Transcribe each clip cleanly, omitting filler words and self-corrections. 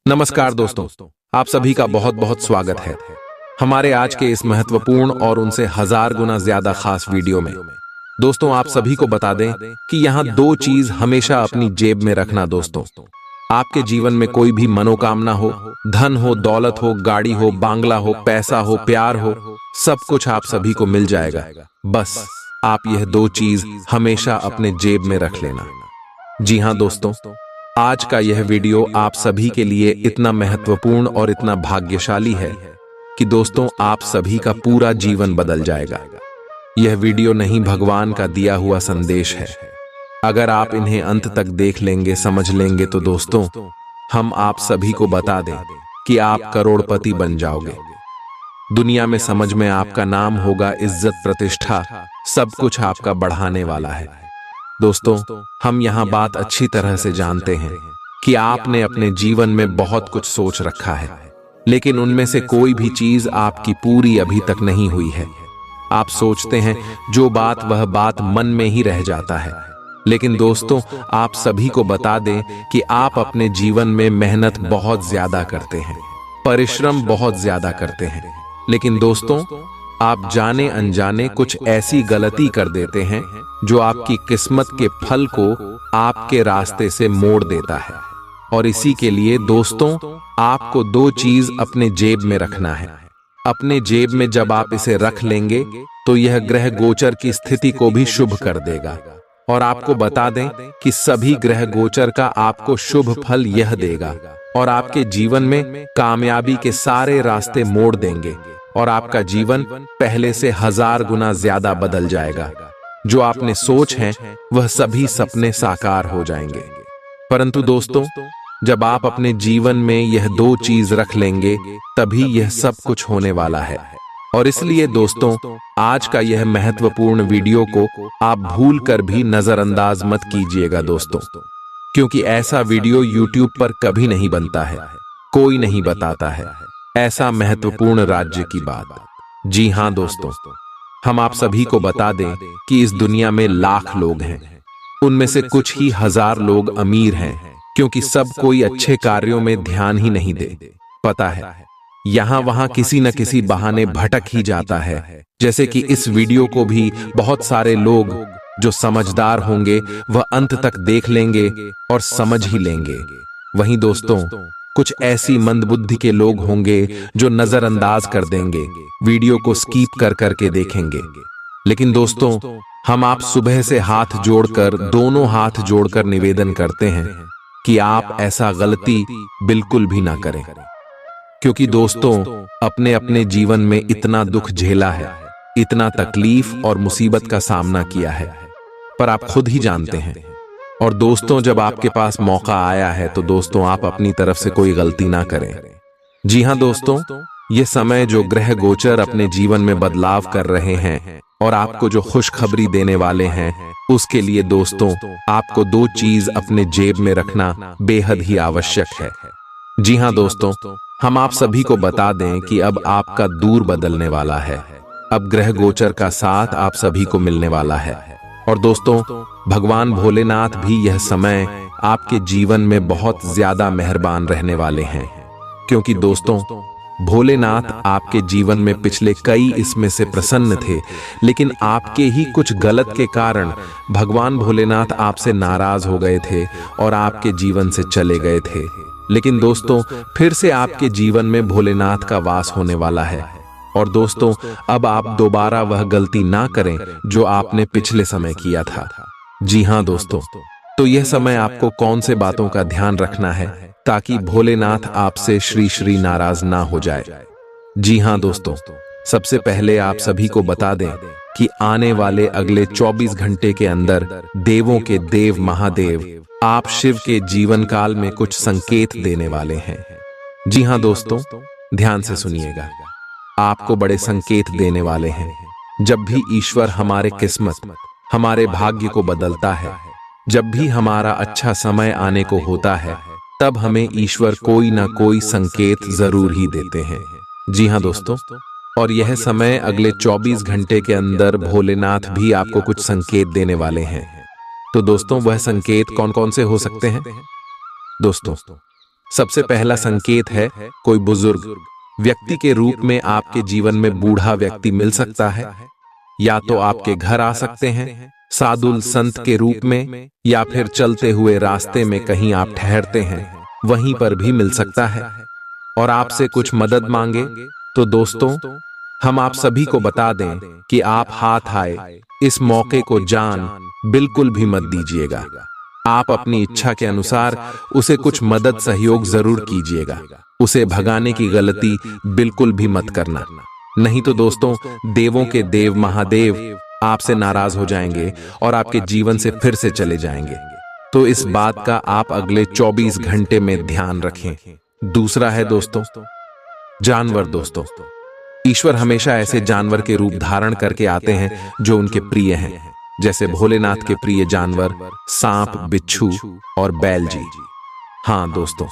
नमस्कार दोस्तों, आप सभी का बहुत बहुत स्वागत है हमारे आज के इस महत्वपूर्ण और उनसे हजार गुना ज्यादा खास वीडियो में। दोस्तों, आप सभी को बता दें कि यहाँ दो चीज हमेशा अपनी जेब में रखना। दोस्तों, आपके जीवन में कोई भी मनोकामना हो, धन हो, दौलत हो, गाड़ी हो, बांग्ला हो, पैसा हो, प्यार हो, सब कुछ आप सभी को मिल जाएगा। बस आप यह दो चीज हमेशा अपने जेब में रख लेना। जी हाँ दोस्तों, आज का यह वीडियो आप सभी के लिए इतना महत्वपूर्ण और इतना भाग्यशाली है कि दोस्तों आप सभी का पूरा जीवन बदल जाएगा। यह वीडियो नहीं, भगवान का दिया हुआ संदेश है। अगर आप इन्हें अंत तक देख लेंगे, समझ लेंगे तो दोस्तों हम आप सभी को बता दें कि आप करोड़पति बन जाओगे। दुनिया में समझ में आपका नाम होगा, इज्जत, प्रतिष्ठा, सब कुछ आपका बढ़ाने वाला है। दोस्तों, हम यहाँ बात अच्छी तरह से जानते हैं कि आपने अपने जीवन में बहुत कुछ सोच रखा है, लेकिन उनमें से कोई भी चीज आपकी पूरी अभी तक नहीं हुई है। आप सोचते हैं जो बात वह बात मन में ही रह जाता है। लेकिन दोस्तों, आप सभी को बता दें कि आप अपने जीवन में मेहनत बहुत ज्यादा करते हैं, परिश्रम बहुत ज्यादा करते हैं, लेकिन दोस्तों आप जाने अनजाने कुछ ऐसी गलती कर देते हैं जो आपकी किस्मत के फल को आपके रास्ते से मोड़ देता है। और इसी के लिए दोस्तों आपको दो चीज अपने जेब में रखना है। अपने जेब में जब आप इसे रख लेंगे तो यह ग्रह गोचर की स्थिति को भी शुभ कर देगा। और आपको बता दें कि सभी ग्रह गोचर का आपको शुभ फल यह देगा और आपके जीवन में कामयाबी के सारे रास्ते मोड़ देंगे और आपका जीवन पहले से 1000 गुना ज्यादा बदल जाएगा। जो आपने सोच है वह सभी सपने साकार हो जाएंगे। परंतु दोस्तों, जब आप अपने जीवन में यह दो चीज रख लेंगे तभी यह सब कुछ होने वाला है। और इसलिए दोस्तों आज का यह महत्वपूर्ण वीडियो को आप भूल कर भी नजरअंदाज मत कीजिएगा दोस्तों, क्योंकि ऐसा वीडियो YouTube पर कभी नहीं बनता है, कोई नहीं बताता है ऐसा महत्वपूर्ण राज्य की बात। जी हाँ दोस्तों, हम आप सभी को बता दें कि इस दुनिया में लाख लोग हैं, उनमें से कुछ ही 1000 लोग अमीर हैं, क्योंकि सब कोई अच्छे कार्यों में ध्यान ही नहीं दे। पता है, यहाँ वहाँ किसी न किसी बहाने भटक ही जाता है। जैसे कि इस वीडियो को भी बहुत सारे लोग जो समझदार होंगे वह अंत तक देख लेंगे और समझ ही लेंगे। वहीं दोस्तों कुछ ऐसी मंदबुद्धि के लोग होंगे जो नजरअंदाज कर देंगे, वीडियो को स्किप कर करके देखेंगे। लेकिन दोस्तों हम आप सुबह से हाथ जोड़कर, दोनों हाथ जोड़कर निवेदन करते हैं कि आप ऐसा गलती बिल्कुल भी ना करें, क्योंकि दोस्तों अपने अपने जीवन में इतना दुख झेला है, इतना तकलीफ और मुसीबत का सामना किया है, पर आप खुद ही जानते हैं। और दोस्तों जब आपके पास मौका आया है तो दोस्तों आप अपनी तरफ से कोई गलती ना करें। जी हाँ दोस्तों, ये समय जो ग्रह गोचर अपने जीवन में बदलाव कर रहे हैं और आपको जो खुशखबरी देने वाले हैं, उसके लिए दोस्तों आपको दो चीज अपने जेब में रखना बेहद ही आवश्यक है। जी हाँ दोस्तों, हम आप सभी को बता दें कि अब आपका दूर बदलने वाला है। अब ग्रह गोचर का साथ आप सभी को मिलने वाला है। और दोस्तों भगवान भोलेनाथ भी यह समय आपके जीवन में बहुत ज्यादा मेहरबान रहने वाले हैं, क्योंकि दोस्तों भोलेनाथ आपके जीवन में पिछले कई इसमें से प्रसन्न थे, लेकिन आपके ही कुछ गलत के कारण भगवान भोलेनाथ आपसे नाराज हो गए थे और आपके जीवन से चले गए थे। लेकिन दोस्तों फिर से आपके जीवन में भोलेनाथ का वास होने वाला है। और दोस्तों अब आप दोबारा वह गलती ना करें जो आपने पिछले समय किया था। जी हाँ दोस्तों, तो यह समय आपको कौन से बातों का ध्यान रखना है ताकि भोलेनाथ आपसे श्री श्री नाराज ना हो जाए। जी हाँ दोस्तों, सबसे पहले आप सभी को बता दें कि आने वाले अगले 24 घंटे के अंदर देवों के देव महादेव आप शिव के जीवन काल में कुछ संकेत देने वाले हैं। जी हाँ दोस्तों, ध्यान से सुनिएगा, आपको बड़े संकेत देने वाले हैं। जब भी ईश्वर हमारे किस्मत, हमारे भाग्य को बदलता है, जब भी हमारा अच्छा समय आने को होता है, तब हमें ईश्वर कोई ना कोई संकेत जरूर ही देते हैं। जी हाँ दोस्तों, और यह समय अगले 24 घंटे के अंदर भोलेनाथ भी आपको कुछ संकेत देने वाले हैं। तो दोस्तों वह संकेत कौन कौन से हो सकते हैं? दोस्तों सबसे पहला संकेत है कोई बुजुर्ग व्यक्ति के रूप में आपके जीवन में बूढ़ा व्यक्ति मिल सकता है। या तो आपके घर आ सकते हैं साधु संत के रूप में, या फिर चलते हुए रास्ते में कहीं आप ठहरते हैं वहीं पर भी मिल सकता है और आपसे कुछ मदद मांगे। तो दोस्तों, हम आप सभी को बता दें कि आप हाथ आए इस मौके को जान बिल्कुल भी मत दीजिएगा। आप अपनी इच्छा के अनुसार उसे कुछ मदद सहयोग जरूर कीजिएगा। उसे भगाने की गलती बिल्कुल भी मत करना, नहीं तो दोस्तों देवों के देव महादेव आपसे नाराज हो जाएंगे और आपके जीवन से फिर से चले जाएंगे। तो इस बात का आप अगले 24 घंटे में ध्यान रखें। दूसरा है दोस्तों जानवर। दोस्तों, ईश्वर हमेशा ऐसे जानवर के रूप धारण करके आते हैं जो उनके प्रिय हैं, जैसे भोलेनाथ के प्रिय जानवर सांप, बिच्छू और बैल जी। हाँ दोस्तों,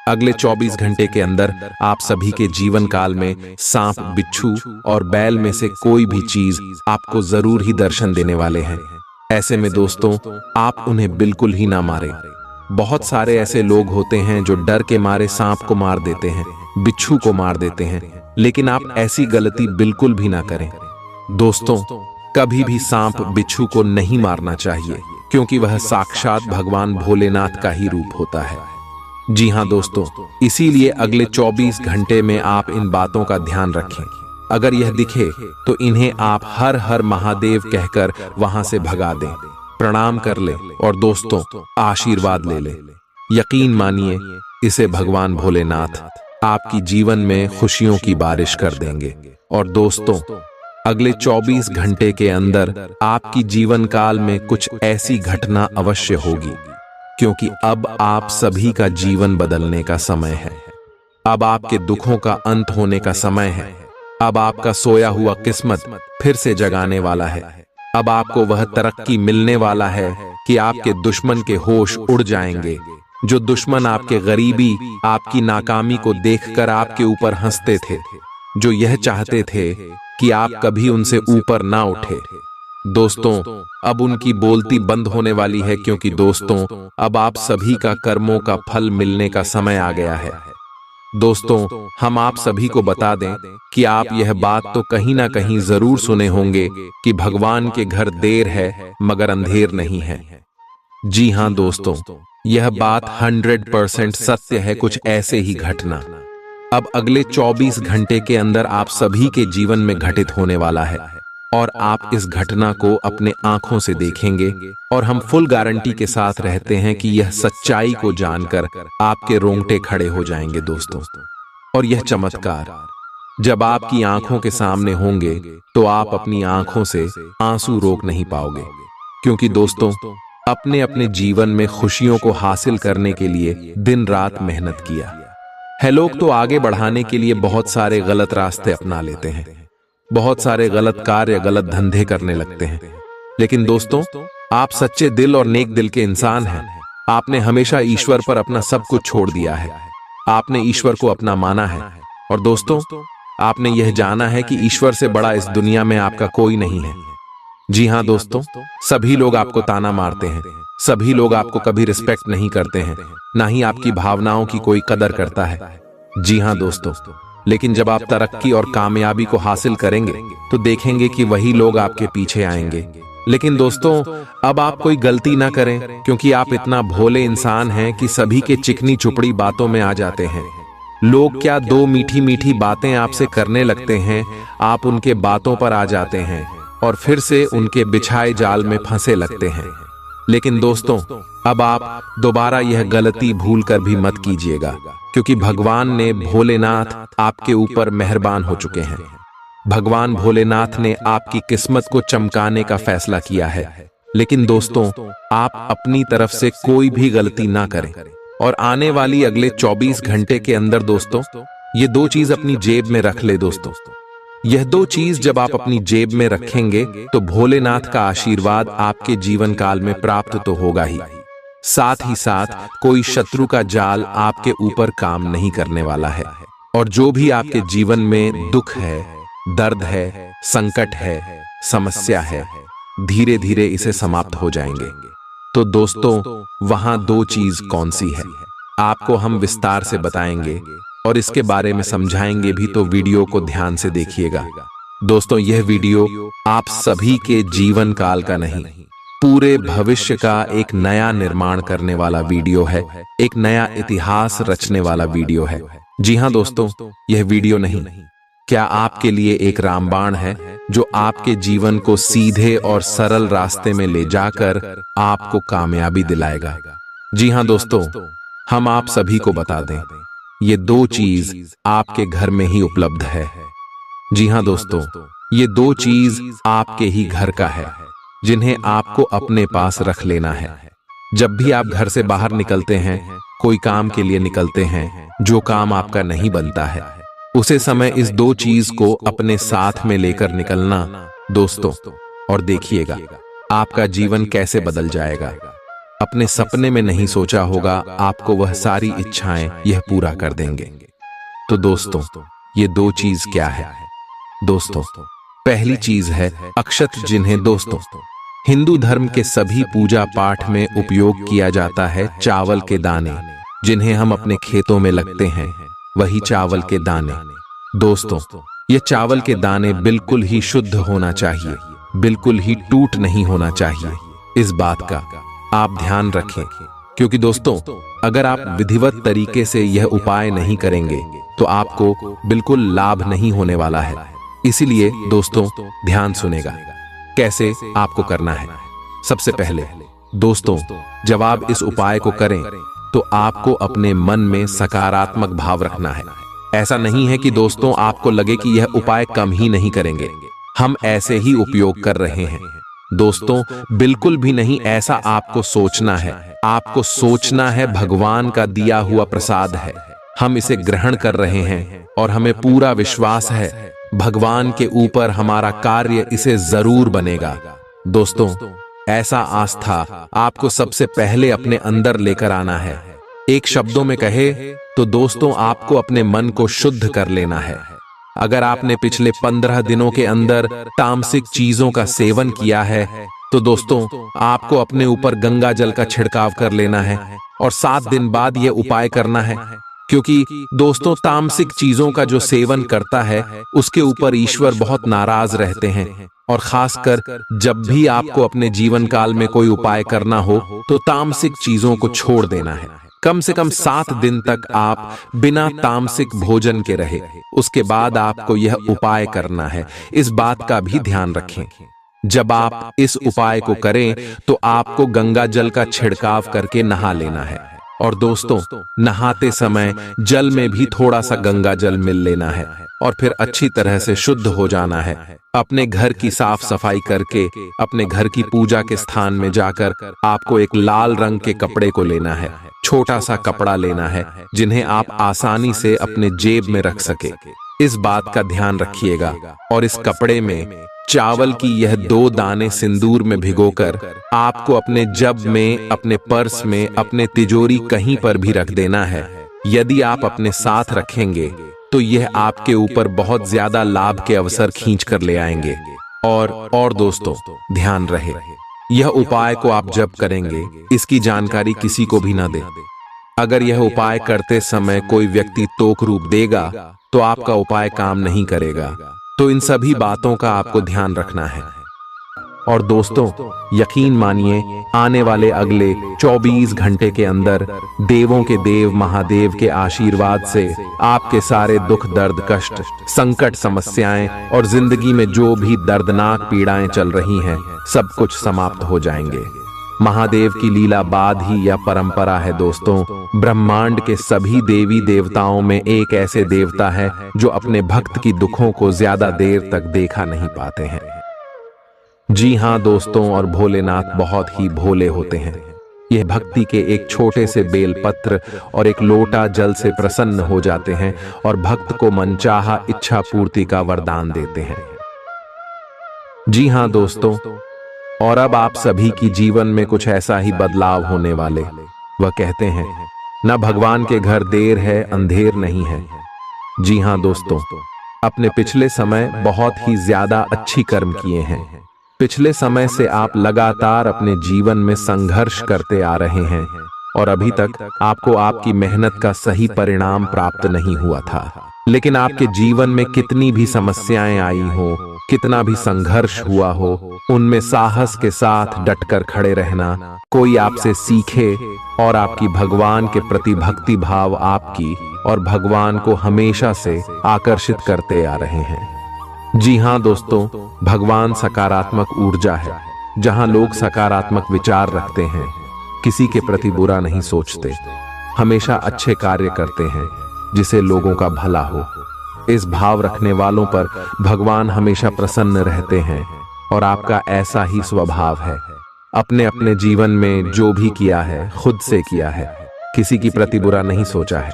अगले 24 घंटे के अंदर आप सभी के जीवन काल में सांप, बिच्छू और बैल में से कोई भी चीज आपको जरूर ही दर्शन देने वाले हैं। ऐसे में दोस्तों आप उन्हें बिल्कुल ही ना मारें। बहुत सारे ऐसे लोग होते हैं जो डर के मारे सांप को मार देते हैं, बिच्छू को मार देते हैं, लेकिन आप ऐसी गलती बिल्कुल भी ना करें। दोस्तों, कभी भी सांप, बिच्छू को नहीं मारना चाहिए, क्योंकि वह साक्षात भगवान भोलेनाथ का ही रूप होता है। जी हाँ दोस्तों, इसीलिए अगले 24 घंटे में आप इन बातों का ध्यान रखें। अगर यह दिखे तो इन्हें आप हर हर महादेव कहकर वहां से भगा दें, प्रणाम कर ले और दोस्तों आशीर्वाद ले ले। यकीन मानिए, इसे भगवान भोलेनाथ आपकी जीवन में खुशियों की बारिश कर देंगे। और दोस्तों, अगले 24 घंटे के अंदर आपकी जीवन काल में कुछ ऐसी घटना अवश्य होगी, क्योंकि अब आप सभी का जीवन बदलने का समय है। अब आपके दुखों का अंत होने का समय है। अब आपका सोया हुआ किस्मत फिर से जगाने वाला है। अब आपको वह तरक्की मिलने वाला है कि आपके दुश्मन के होश उड़ जाएंगे। जो दुश्मन आपके गरीबी, आपकी नाकामी को देखकर आपके ऊपर हंसते थे, जो यह चाहते थे कि आप कभी उनसे ऊपर ना उठे, दोस्तों अब उनकी बोलती बंद होने वाली है, क्योंकि दोस्तों अब आप सभी का कर्मों का फल मिलने का समय आ गया है। दोस्तों, हम आप सभी को बता दें कि आप यह बात तो कहीं ना कहीं जरूर सुने होंगे कि भगवान के घर देर है मगर अंधेर नहीं है। जी हाँ दोस्तों, यह बात 100% सत्य है। कुछ ऐसे ही घटना अब अगले 24 घंटे के अंदर आप सभी के जीवन में घटित होने वाला है, और आप इस घटना को अपने आंखों से देखेंगे। और हम फुल गारंटी के साथ रहते हैं कि यह सच्चाई को जानकर आपके रोंगटे खड़े हो जाएंगे दोस्तों। और यह चमत्कार जब आपकी आंखों के सामने होंगे तो आप अपनी आंखों से आंसू रोक नहीं पाओगे, क्योंकि दोस्तों अपने अपने जीवन में खुशियों को हासिल करने के लिए दिन रात मेहनत किया है। लोग तो आगे बढ़ाने के लिए बहुत सारे गलत रास्ते अपना लेते हैं, बहुत सारे गलत कार्य, गलत धंधे करने लगते हैं, लेकिन दोस्तों आप सच्चे दिल और नेक दिल के इंसान हैं। आपने हमेशा ईश्वर पर अपना सब कुछ छोड़ दिया है। आपने ईश्वर को अपना माना है, और दोस्तों आपने यह जाना है कि ईश्वर से बड़ा इस दुनिया में आपका कोई नहीं है। जी हाँ दोस्तों, सभी लोग आपको ताना मारते हैं, सभी लोग आपको कभी रिस्पेक्ट नहीं करते हैं, ना ही आपकी भावनाओं की कोई कदर करता है। जी हाँ दोस्तों, लेकिन जब आप तरक्की और कामयाबी को हासिल करेंगे तो देखेंगे कि वही लोग आपके पीछे आएंगे। लेकिन दोस्तों अब आप कोई गलती ना करें, क्योंकि आप इतना भोले इंसान हैं कि सभी के चिकनी चुपड़ी बातों में आ जाते हैं। लोग क्या दो मीठी मीठी बातें आपसे करने लगते हैं, आप उनके बातों पर आ जाते हैं और फिर से उनके बिछाए जाल में फंसे लगते हैं। लेकिन दोस्तों अब आप दोबारा यह गलती भूल कर भी मत कीजिएगा, क्योंकि भगवान ने भोलेनाथ आपके ऊपर मेहरबान हो चुके हैं। भगवान भोलेनाथ ने आपकी किस्मत को चमकाने का फैसला किया है। लेकिन दोस्तों आप अपनी तरफ से कोई भी गलती ना करें, और आने वाली अगले 24 घंटे के अंदर दोस्तों ये दो चीज अपनी जेब में रख ले। दोस्तों यह दो चीज जब आप अपनी जेब में रखेंगे तो भोलेनाथ का आशीर्वाद आपके जीवन काल में प्राप्त तो होगा ही, साथ ही साथ कोई शत्रु का जाल आपके ऊपर काम नहीं करने वाला है। और जो भी आपके जीवन में दुख है, दर्द है, संकट है, समस्या है, धीरे धीरे इसे समाप्त हो जाएंगे। तो दोस्तों वहां दो चीज कौन सी है? आपको हम विस्तार से बताएंगे और इसके बारे में समझाएंगे भी, तो वीडियो को ध्यान से देखिएगा। दोस्तों, यह वीडियो आप सभी के जीवन काल का नहीं, पूरे भविष्य का एक नया निर्माण करने वाला वीडियो है, एक नया इतिहास रचने वाला वीडियो है। जी हां दोस्तों, यह वीडियो नहीं, क्या आपके लिए एक रामबाण है जो आपके जीवन को सीधे और सरल रास्ते में ले जाकर आपको कामयाबी दिलाएगा। जी हां दोस्तों, हम आप सभी को बता दें, ये दो चीज आपके घर में ही उपलब्ध है। जी हां दोस्तों, ये दो चीज आपके ही घर का है, जिन्हें आपको अपने पास रख लेना है। जब भी आप घर से बाहर निकलते हैं, कोई काम के लिए निकलते हैं, जो काम आपका नहीं बनता है, उसे समय इस दो चीज को अपने साथ में लेकर निकलना दोस्तों, और देखिएगा आपका जीवन कैसे बदल जाएगा। अपने सपने में नहीं सोचा होगा, आपको वह सारी इच्छाएं यह पूरा कर देंगे। तो दोस्तों, ये दो चीज क्या है? दोस्तों, पहली चीज है अक्षत, जिन्हें दोस्तों हिंदू धर्म के सभी पूजा पाठ में उपयोग किया जाता है। चावल के दाने, जिन्हें हम अपने खेतों में लगते हैं, वही चावल के दाने। दोस्तों, ये चावल के दाने बिल्कुल ही शुद्ध होना चाहिए, बिल्कुल ही टूट नहीं होना चाहिए। इस बात का आप ध्यान रखें, क्योंकि दोस्तों, अगर आप विधिवत तरीके से यह उपाय नहीं करेंगे तो आपको बिल्कुल लाभ नहीं होने वाला है। इसीलिए दोस्तों, ध्यान सुनेगा कैसे आपको करना है। सबसे पहले दोस्तों, जब आप इस उपाय को करें तो आपको अपने मन में सकारात्मक भाव रखना है। ऐसा नहीं है कि दोस्तों आपको लगे कि यह उपाय कम ही नहीं करेंगे, हम ऐसे ही उपयोग कर रहे हैं। दोस्तों, बिल्कुल भी नहीं ऐसा आपको सोचना है। आपको सोचना है भगवान का दिया हुआ प्रसाद है, हम इसे ग्रहण कर रहे हैं और हमें पूरा विश्वास है भगवान के ऊपर, हमारा कार्य इसे जरूर बनेगा। दोस्तों, ऐसा आस्था आपको सबसे पहले अपने अंदर लेकर आना है। एक शब्दों में कहे तो दोस्तों, आपको अपने मन को शुद्ध कर लेना है। अगर आपने पिछले 15 दिनों के अंदर तामसिक चीजों का सेवन किया है तो दोस्तों, आपको अपने ऊपर गंगा जल का छिड़काव कर लेना है और 7 दिन बाद यह उपाय करना है। क्योंकि दोस्तों, तामसिक चीजों का जो सेवन करता है उसके ऊपर ईश्वर बहुत नाराज रहते हैं। और खासकर जब भी आपको अपने जीवन काल में कोई उपाय करना हो तो तामसिक चीजों को छोड़ देना है। कम से कम 7 दिन तक आप बिना तामसिक भोजन के रहे, उसके बाद आपको यह उपाय करना है। इस बात का भी ध्यान रखें। जब आप इस उपाय को करें तो आपको गंगा जल का छिड़काव करके नहा लेना है। और दोस्तों, नहाते समय जल में भी थोड़ा सा गंगा जल मिल लेना है और फिर अच्छी तरह से शुद्ध हो जाना है। अपने घर की साफ सफाई करके अपने घर की पूजा के स्थान में जाकर आपको एक लाल रंग के कपड़े को लेना है। छोटा सा कपड़ा लेना है जिन्हें आप आसानी से अपने जेब में रख सके। इस बात का ध्यान रखिएगा। और इस कपड़े में चावल की यह 2 दाने सिंदूर में भिगोकर आपको अपने जब में, अपने पर्स में, अपने तिजोरी कहीं पर भी रख देना है। यदि आप अपने साथ रखेंगे तो यह आपके ऊपर बहुत ज्यादा लाभ के अवसर खींच कर ले आएंगे। और दोस्तों, ध्यान रहे, यह उपाय को आप जब करेंगे इसकी जानकारी किसी को भी ना दें। अगर यह उपाय करते समय कोई व्यक्ति तोक रूप देगा तो आपका उपाय काम नहीं करेगा। तो इन सभी बातों का आपको ध्यान रखना है। और दोस्तों, यकीन मानिए, आने वाले अगले 24 घंटे के अंदर देवों के देव महादेव के आशीर्वाद से आपके सारे दुख, दर्द, कष्ट, संकट, समस्याएं और जिंदगी में जो भी दर्दनाक पीड़ाएं चल रही हैं, सब कुछ समाप्त हो जाएंगे। महादेव की लीला बाद ही यह परंपरा है दोस्तों। ब्रह्मांड के सभी देवी देवताओं में एक ऐसे देवता है जो अपने भक्त की दुखों को ज्यादा देर तक देखा नहीं पाते हैं। जी हां दोस्तों, और भोलेनाथ बहुत ही भोले होते हैं। यह भक्ति के एक छोटे से बेलपत्र और एक लोटा जल से प्रसन्न हो जाते हैं और भक्त को मनचाहा इच्छा पूर्ति का वरदान देते हैं। जी हां दोस्तों, और अब आप सभी की जीवन में कुछ ऐसा ही बदलाव होने वाले। वह कहते हैं, न भगवान के घर देर है, अंधेर नहीं है। जी हां दोस्तों, अपने पिछले समय बहुत ही ज्यादा अच्छी कर्म किए हैं। पिछले समय से आप लगातार अपने जीवन में संघर्ष करते आ रहे हैं। और अभी तक आपको आपकी मेहनत का सही परिणाम प्राप्त नहीं हुआ था। लेकिन आपके जीवन में कितनी भी समस्याएं आई हो, कितना भी संघर्ष हुआ हो, उनमें साहस के साथ डटकर खड़े रहना, कोई आपसे सीखे और आपकी भगवान के प्रति भक्ति भाव आपकी और भगवान को हमेशा से आकर्षित करते आ रहे हैं। जी हाँ दोस्तों, भगवान सकारात्मक ऊर्जा है। जहां लोग सकारात्मक विचार रखते हैं, किसी के प्रति बुरा नहीं सोचते, हमेशा अच्छे कार्य करते हैं जिसे लोगों का भला हो, इस भाव रखने वालों पर भगवान हमेशा प्रसन्न रहते हैं। और आपका ऐसा ही स्वभाव है। अपने अपने जीवन में जो भी किया है खुद से किया है, किसी की प्रति बुरा नहीं सोचा है।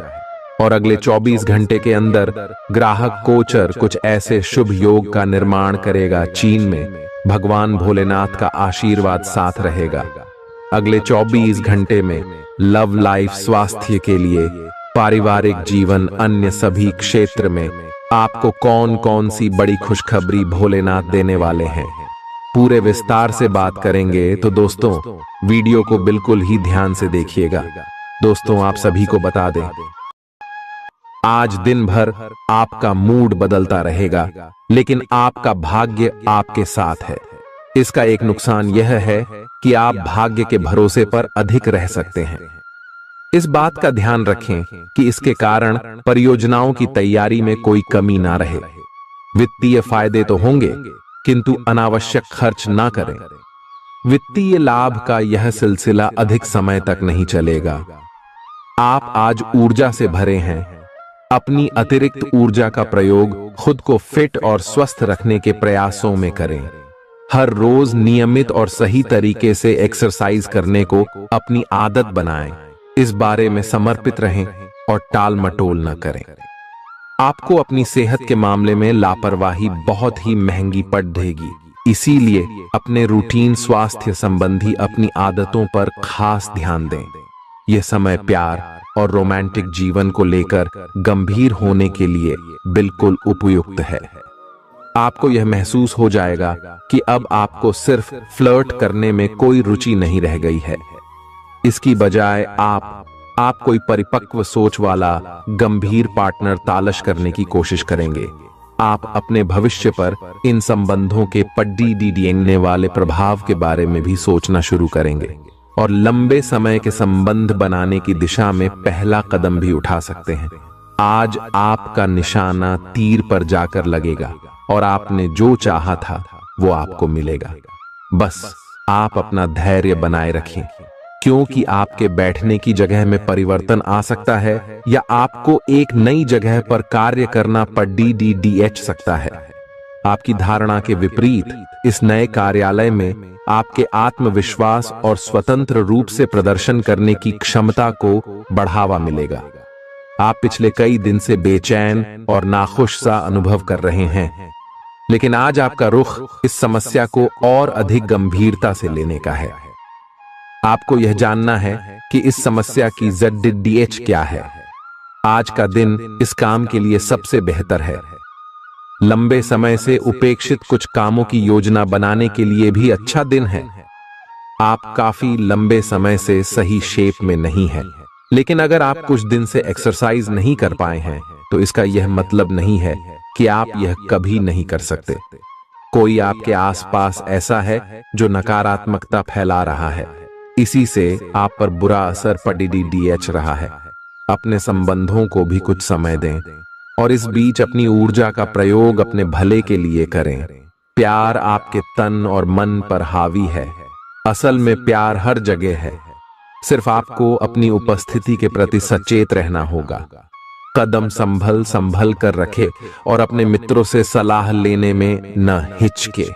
और अगले 24 घंटे के अंदर ग्राहक गोचर कुछ ऐसे शुभ योग का निर्माण करेगा। चीन में भगवान भोलेनाथ का आशीर्वाद साथ रहेगा। अगले 24 घंटे में लव लाइफ, स्वास्थ्य के लिए, पारिवारिक जीवन, अन्य सभी क्षेत्र में आपको कौन कौन सी बड़ी खुशखबरी भोलेनाथ देने वाले हैं, पूरे विस्तार से बात करेंगे। तो दोस्तों, वीडियो को बिल्कुल ही ध्यान से देखिएगा। दोस्तों, आप सभी को बता दें, आज दिन भर आपका मूड बदलता रहेगा, लेकिन आपका भाग्य आपके साथ है। इसका एक नुकसान यह है कि आप भाग्य के भरोसे पर अधिक रह सकते हैं। इस बात का ध्यान रखें कि इसके कारण परियोजनाओं की तैयारी में कोई कमी ना रहे। वित्तीय फायदे तो होंगे, किंतु अनावश्यक खर्च ना करें। वित्तीय लाभ का यह सिलसिला अधिक समय तक नहीं चलेगा। आप आज ऊर्जा से भरे हैं। अपनी अतिरिक्त ऊर्जा का प्रयोग खुद को फिट और स्वस्थ रखने के प्रयासों में करें। हर रोज नियमित और सही तरीके से एक्सरसाइज करने को अपनी आदत बनाएं। इस बारे में समर्पित रहें और टाल मटोल न करें। आपको अपनी सेहत के मामले में लापरवाही बहुत ही महंगी पड़ेगी। इसीलिए अपने रूटीन स्वास्थ्य संबंधी अपनी आदतों पर खास ध्यान दें। यह समय प्यार और रोमांटिक जीवन को लेकर गंभीर होने के लिए बिल्कुल उपयुक्त है। आपको यह महसूस हो जाएगा कि अब आपको सिर्फ फ्लर्ट करने में कोई रुचि नहीं रह गई है। इसकी बजाय आप कोई परिपक्व सोच वाला गंभीर पार्टनर तलाश करने की कोशिश करेंगे। आप अपने भविष्य पर इन संबंधों के पड़ने वाले प्रभाव के बारे में भी सोचना शुरू करेंगे और लंबे समय के संबंध बनाने की दिशा में पहला कदम भी उठा सकते हैं। आज आपका निशाना तीर पर जाकर लगेगा और आपने जो चाहा था वो आपको मिलेगा। बस आप अपना धैर्य बनाए रखें, क्योंकि आपके बैठने की जगह में परिवर्तन आ सकता है या आपको एक नई जगह पर कार्य करना पड़ सकता है। आपकी धारणा के विपरीत इस नए कार्यालय में आपके आत्मविश्वास और स्वतंत्र रूप से प्रदर्शन करने की क्षमता को बढ़ावा मिलेगा। आप पिछले कई दिन से बेचैन और नाखुश सा अनुभव कर रहे हैं, लेकिन आज आपका रुख इस समस्या को और अधिक गंभीरता से लेने का है। आपको यह जानना है कि इस समस्या की ZDH क्या है। आज का दिन इस काम के लिए सबसे बेहतर है। लंबे समय से उपेक्षित कुछ कामों की योजना बनाने के लिए भी अच्छा दिन है। आप काफी लंबे समय से सही शेप में नहीं हैं, लेकिन अगर आप कुछ दिन से एक्सरसाइज नहीं कर पाए हैं तो इसका यह मतलब नहीं है कि आप यह कभी नहीं कर सकते। कोई आपके आसपास ऐसा है जो नकारात्मकता फैला रहा है, इसी से आप पर बुरा असर पड़ रहा है। अपने संबंधों को भी कुछ समय दें और इस बीच अपनी ऊर्जा का प्रयोग अपने भले के लिए करें। प्यार आपके तन और मन पर हावी है। असल में प्यार हर जगह है, सिर्फ आपको अपनी उपस्थिति के प्रति सचेत रहना होगा। कदम संभल कर रखे और अपने मित्रों से सलाह लेने में न हिचके।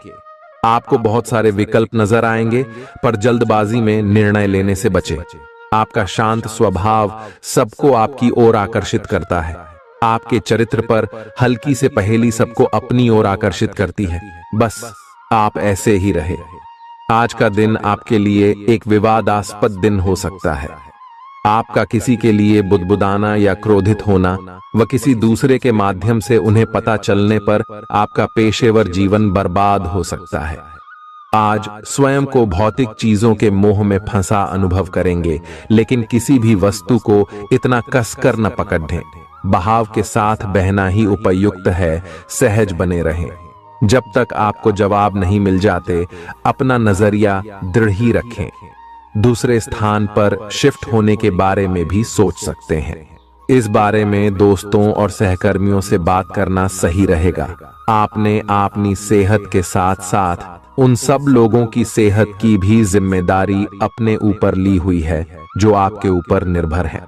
आपको बहुत सारे विकल्प नजर आएंगे, पर जल्दबाजी में निर्णय लेने से बचें। आपका शांत स्वभाव सबको आपकी ओर आकर्षित करता है। आपके चरित्र पर हल्की से पहेली सबको अपनी ओर आकर्षित करती है। बस आप ऐसे ही रहे। आज का दिन आपके लिए एक विवादास्पद दिन हो सकता है। आपका किसी के लिए बुदबुदाना या क्रोधित होना व किसी दूसरे के माध्यम से उन्हें पता चलने पर आपका पेशेवर जीवन बर्बाद हो सकता है। आज स्वयं को भौतिक चीजों के मोह में फंसा अनुभव करेंगे, लेकिन किसी भी वस्तु को इतना कसकर न पकड़ें। बहाव के साथ बहना ही उपयुक्त है, सहज बने रहें। जब तक आपको जवाब नहीं मिल जाते, अपना नजरिया दृढ़ ही रखें। दूसरे स्थान पर शिफ्ट होने के बारे में भी सोच सकते हैं। इस बारे में दोस्तों और सहकर्मियों से बात करना सही रहेगा। आपने अपनी सेहत के साथ साथ उन सब लोगों की सेहत की भी जिम्मेदारी अपने ऊपर ली हुई है जो आपके ऊपर निर्भर है।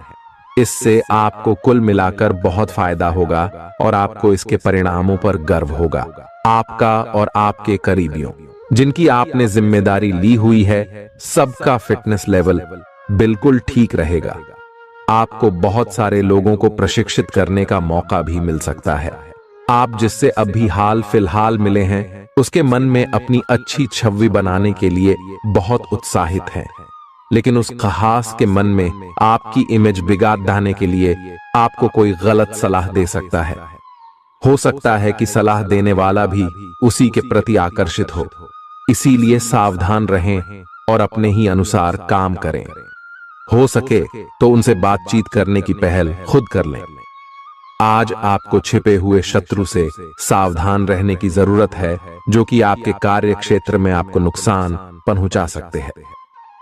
इससे आपको कुल मिलाकर बहुत फायदा होगा और आपको इसके परिणामों पर गर्व होगा। आपका और आपके करीबियों जिनकी आपने जिम्मेदारी ली हुई है, सबका फिटनेस लेवल बिल्कुल ठीक रहेगा। आपको बहुत सारे लोगों को प्रशिक्षित करने का मौका भी मिल सकता है। आप जिससे अभी हाल फिलहाल मिले हैं, उसके मन में अपनी अच्छी छवि बनाने के लिए बहुत उत्साहित हैं, लेकिन उस खास के मन में आपकी इमेज बिगाड़ डालने के लिए आपको कोई गलत सलाह दे सकता है। हो सकता है कि सलाह देने वाला भी उसी के प्रति आकर्षित हो। इसीलिए सावधान रहें और अपने ही अनुसार काम करें। हो सके तो उनसे बातचीत करने की पहल खुद कर लें। आज आपको छिपे हुए शत्रु से सावधान रहने की जरूरत है, जो कि आपके कार्य क्षेत्र में आपको नुकसान पहुंचा सकते हैं।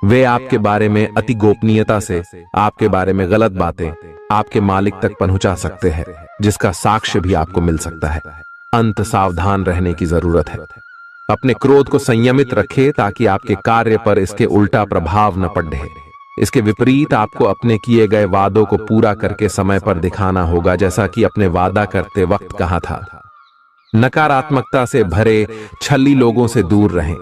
वे आपके बारे में अति गोपनीयता से आपके बारे में गलत बातें आपके मालिक तक पहुंचा सकते हैं, जिसका साक्ष्य भी आपको मिल सकता है। अंत सावधान रहने की जरूरत है। अपने क्रोध को संयमित रखें ताकि आपके कार्य पर इसके उल्टा प्रभाव न पड़े। इसके विपरीत आपको अपने किए गए वादों को पूरा करके समय पर दिखाना होगा, जैसा कि अपने वादा करते वक्त कहा था। नकारात्मकता से भरे छली लोगों से दूर रहें।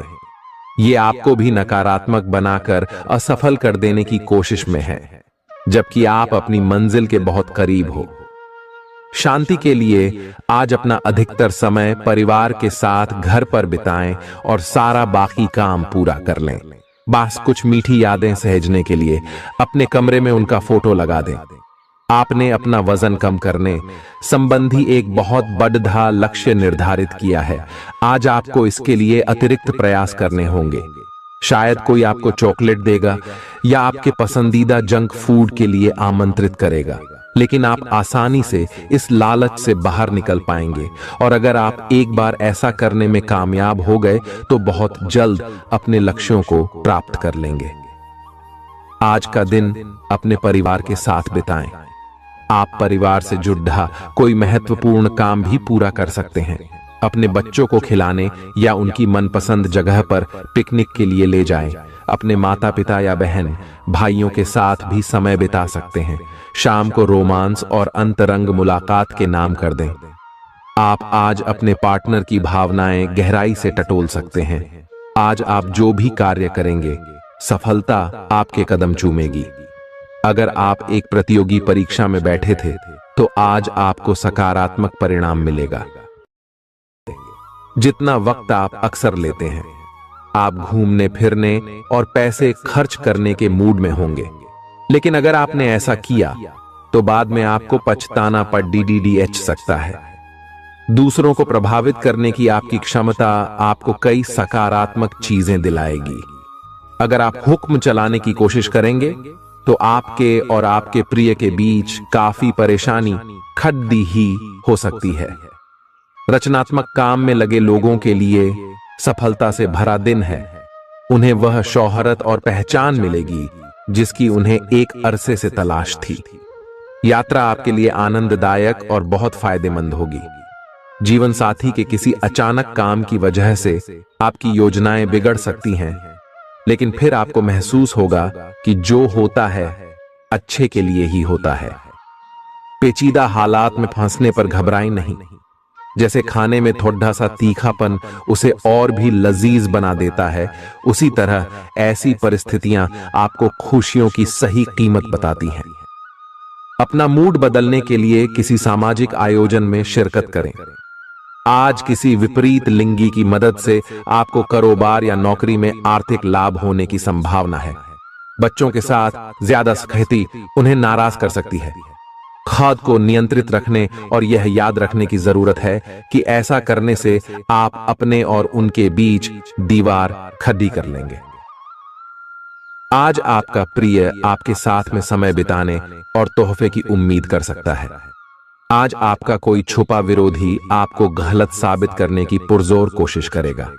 ये आपको भी नकारात्मक बनाकर असफल कर देने की कोशिश में है, जबकि आप अपनी मंजिल के बहुत करीब हो। शांति के लिए आज अपना अधिकतर समय परिवार के साथ घर पर बिताएं और सारा बाकी काम पूरा कर लें। बस कुछ मीठी यादें सहेजने के लिए अपने कमरे में उनका फोटो लगा दें। आपने अपना वजन कम करने संबंधी एक बहुत बड़ा लक्ष्य निर्धारित किया है। आज आपको इसके लिए अतिरिक्त प्रयास करने होंगे। शायद कोई आपको चॉकलेट देगा या आपके पसंदीदा जंक फूड के लिए आमंत्रित करेगा, लेकिन आप आसानी से इस लालच से बाहर निकल पाएंगे। और अगर आप एक बार ऐसा करने में कामयाब हो गए तो बहुत जल्द अपने लक्ष्यों को प्राप्त कर लेंगे। आज का दिन अपने परिवार के साथ बिताएं। आप परिवार से जुड़ा कोई महत्वपूर्ण काम भी पूरा कर सकते हैं। अपने बच्चों को खिलाने या उनकी मनपसंद जगह पर पिकनिक के लिए ले जाएं। अपने माता पिता या बहन भाइयों के साथ भी समय बिता सकते हैं। शाम को रोमांस और अंतरंग मुलाकात के नाम कर दें। आप आज अपने पार्टनर की भावनाएं गहराई से टटोल सकते हैं। आज आप जो भी कार्य करेंगे, सफलता आपके कदम चूमेगी। अगर आप एक प्रतियोगी परीक्षा में बैठे थे तो आज आपको सकारात्मक परिणाम मिलेगा। जितना वक्त आप अक्सर लेते हैं, आप घूमने फिरने और पैसे खर्च करने के मूड में होंगे, लेकिन अगर आपने ऐसा किया तो बाद में आपको पछताना पड़ DDDH सकता है। दूसरों को प्रभावित करने की आपकी क्षमता आपको कई सकारात्मक चीजें दिलाएगी। अगर आप हुक्म चलाने की कोशिश करेंगे तो आपके और आपके प्रिय के बीच काफी परेशानी खड़ी ही हो सकती है। रचनात्मक काम में लगे लोगों के लिए सफलता से भरा दिन है। उन्हें वह शोहरत और पहचान मिलेगी जिसकी उन्हें एक अरसे से तलाश थी। यात्रा आपके लिए आनंददायक और बहुत फायदेमंद होगी। जीवन साथी के किसी अचानक काम की वजह से आपकी योजनाएं बिगड़ सकती हैं, लेकिन फिर आपको महसूस होगा कि जो होता है अच्छे के लिए ही होता है। पेचीदा हालात में फंसने पर घबराएं नहीं। जैसे खाने में थोड़ा सा तीखापन उसे और भी लजीज बना देता है, उसी तरह ऐसी परिस्थितियां आपको खुशियों की सही कीमत बताती हैं। अपना मूड बदलने के लिए किसी सामाजिक आयोजन में शिरकत करें। आज किसी विपरीत लिंगी की मदद से आपको कारोबार या नौकरी में आर्थिक लाभ होने की संभावना है। बच्चों के साथ ज्यादा सख्ती उन्हें नाराज कर सकती है। खुद को नियंत्रित रखने और यह याद रखने की जरूरत है कि ऐसा करने से आप अपने और उनके बीच दीवार खड़ी कर लेंगे। आज आपका प्रिय आपके साथ में समय बिताने और तोहफे की उम्मीद कर सकता है। आज आपका कोई छुपा विरोधी आपको गलत साबित करने की पुरजोर कोशिश करेगा।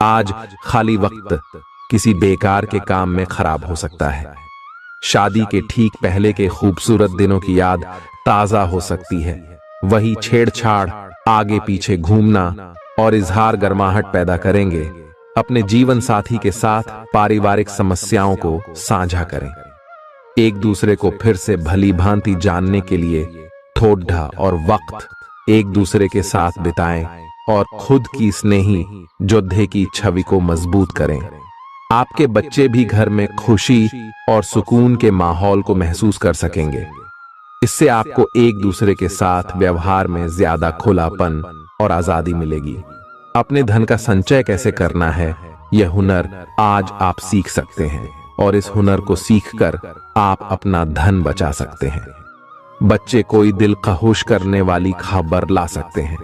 आज खाली वक्त किसी बेकार के काम में खराब हो सकता है। शादी के ठीक पहले के खूबसूरत दिनों की याद ताजा हो सकती है। वही छेड़छाड़, आगे पीछे घूमना और इजहार गर्माहट पैदा करेंगे। अपने जीवन साथी के साथ पारिवारिक समस्याओं को साझा करें। एक दूसरे को फिर से भली भांति जानने के लिए थोड़ा और वक्त एक दूसरे के साथ बिताएं और खुद की स्नेही योद्धे की छवि को मजबूत करें। आपके बच्चे भी घर में खुशी और सुकून के माहौल को महसूस कर सकेंगे। इससे आपको एक दूसरे के साथ व्यवहार में ज्यादा खुलापन और आजादी मिलेगी। अपने धन का संचय कैसे करना है, यह हुनर आज आप सीख सकते हैं और इस हुनर को सीखकर आप अपना धन बचा सकते हैं। बच्चे कोई दिल खहुश करने वाली खबर ला सकते हैं।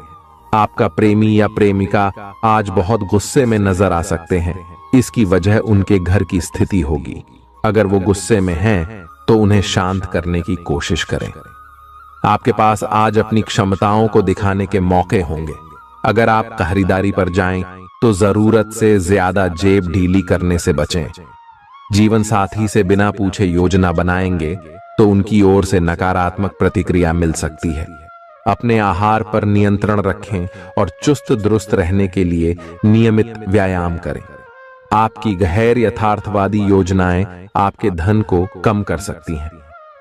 आपका प्रेमी या प्रेमिका आज बहुत गुस्से में नजर आ सकते हैं। इसकी वजह उनके घर की स्थिति होगी। अगर वो गुस्से में हैं, तो उन्हें शांत करने की कोशिश करें। आपके पास आज अपनी क्षमताओं को दिखाने के मौके होंगे। अगर आप खरीदारी पर जाएं, तो जरूरत से ज्यादा जेब ढीली करने से बचें। जीवन साथी से बिना पूछे योजना बनाएंगे तो उनकी ओर से नकारात्मक प्रतिक्रिया मिल सकती है। अपने आहार पर नियंत्रण रखें और चुस्त दुरुस्त रहने के लिए नियमित व्यायाम करें। आपकी गैर यथार्थवादी योजनाएं आपके धन को कम कर सकती हैं।